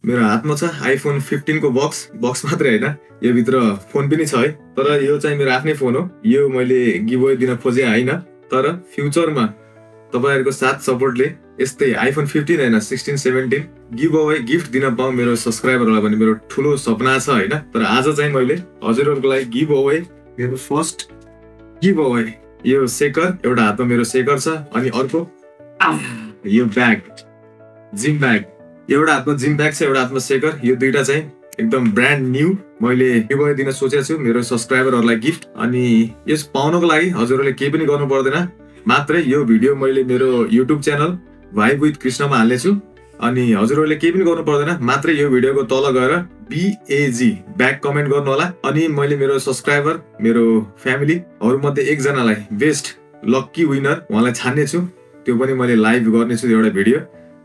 मेरो हातमा छ आइफोन 15 को बक्स मात्रै हैन, यो भित्र फोन पनि छ है। तर यो चाहिँ मेरो आफ्नै फोन हो। यो मैले गिभअवे दिन खोजे हैन, तर फ्युचरमा तपाईहरुको साथ सपोर्टले यस्तै आइफोन 15 हैन 16 17 गिभअवे गिफ्ट दिन पाऊँ मेरो सब्स्क्राइबरहरुलाई भन्ने मेरो ठूलो सपना छ हैन। तर आज चाहिँ मैले हजुरहरुको लागि गिभअवे, मेरो फर्स्ट गिभअवे, यो सेकर, एउटा हातमा मेरो सेकर छ अनि अर्को यो ब्याग, जिम ब्याग, एउटा हातमा जिम ब्याग छ, एउटा हातमा सेकर। यो दुईटा चाहिँ एकदम ब्रान्ड न्यू मैले गिभअवे दिन सोचेको छु मेरो सब्स्क्राइबरहरुलाई गिफ्ट। अनि यस पाउनको लागि हजुरहरुले केही पनि गर्नु पर्दैन, मात्रै यो भिडियो मैले मेरो युट्युब च्यानल भाइब विथ कृष्णमा हाल्ने छु। अनि हजुरहरुले केही पनि गर्नु पर्दैन, मात्रै यो भिडियोको तल गएर BAG ब्याग कमेन्ट गर्नु होला। अनि मैले मेरो सब्स्क्राइबर, मेरो फ्यामिलीहरु मध्ये एकजनालाई बेस्ट लक्की विनर उहाँलाई छान्ने छु। त्यो पनि मैले लाइभ गर्ने छु एउटा भिडियो।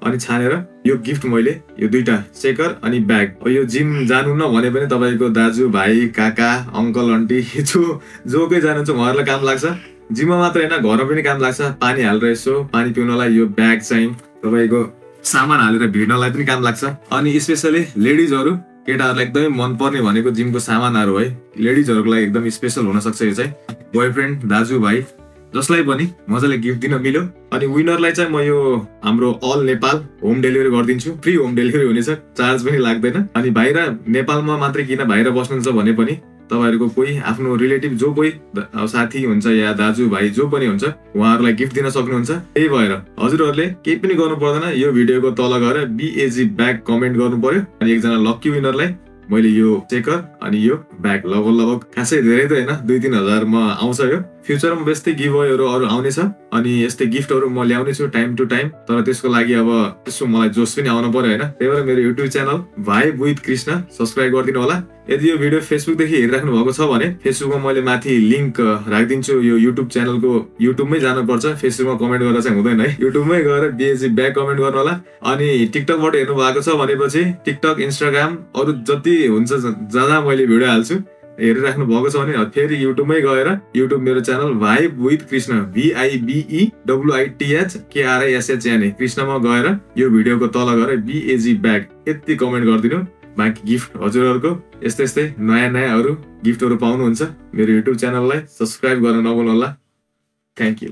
अनि छानेर यो गिफ्ट मैले यो दुईटा सेकर अनि ब्याग, यो जिम जानु न भने पनि तपाईको दाजु भाइ काका अंकल आन्टी जो कोही जानुहुन्छ उहाँहरुलाई काम लाग्छ। जिममा मात्र हैन घरमा पनि काम लाग्छ। पानी हालेर यसो पानी पिउनलाई यो ब्याग चाहिँ तपाईको सामान हालेर भिड्नलाई पनि काम लाग्छ। अनि स्पेशली लेडिजहरु केटाहरुलाई एकदमै मन पर्ने भनेको जिमको सामानहरु है। लेडिजहरुको लागि एकदम स्पेशल हुन सक्छ यो चाहिँ। बोयफ्रेन्ड, दाजु भाइ जसलाई पनि मजाले गिफ्ट दिन मिल्यो। अनि विनरलाई चाहिँ म यो हाम्रो अल नेपाल होम डेलिभरी गरिदिन्छु। फ्री होम डेलिभरी हुनेछ, चार्ज पनि लाग्दैन। अनि बाहिर नेपालमा मात्रै किन बाहिर बस्नुहुन्छ भने पनि तपाईहरुको कोही आफ्नो रिलेटिभ जो कोही साथी हुन्छ या दाजु भाइ जो पनि हुन्छ उहाँहरुलाई गिफ्ट दिन सक्नुहुन्छ। त्यही भएर हजुरहरुले केही पनि गर्नु पर्दैन, यो भिडियोको तल गएर BAG ब्याग कमेन्ट गर्नु पर्यो। अनि एकजना लक्की विनरलाई मैले यो सेकर अनि यो ब्याग लगभग खासै धेरै त हैन 2-3 हजार मा आउँछ। यो फ्युचरमा यस्तै गिभअवेहरु अरु आउने छ अनि यस्तै गिफ्टहरु म ल्याउने छु टाइम टु टाइम। तर त्यसको लागि अब त्यसो मलाई जोश पनि आउनु पर्यो हैन। त्यही भएर मेरो YouTube channel vibe with Krishna subscribe गरिदिनु होला। यदि यो भिडियो फेसबुक देखि हेरिराख्नु भएको छ भने फेसबुकमा मैले माथि लिंक राखिदिन्छु। यो युट्युब च्यानलको युट्युबमै जानुपर्छ, फेसबुकमा कमेन्ट गरेर चाहिँ हुँदैन है। युट्युबमै गएर BAG ब्याग कमेन्ट गर्नु होला। अनि टिकटकबाट हेर्नु भएको छ भनेपछि टिकटक, इन्स्टाग्राम अरु जति हुन्छ जहाँ मैले भिडियो हाल्छु हेरिराख्नु भएको छ भने फेरि युट्युबमै गएर युट्युब मेरो channel vibe with Krishna VIBEWITHKRISHN कृष्णमा गएर यो भिडियोको तल गएर BAG ब्याग यति कमेन्ट गरिदिनु। बाँकी गिफ्ट हजुरहरुको यस्तै नयाँ अरु गिफ्टहरु पाउनुहुन्छ। मेरो युट्युब च्यानललाई सब्स्क्राइब गर्न नभुल्नु होला। Thank you.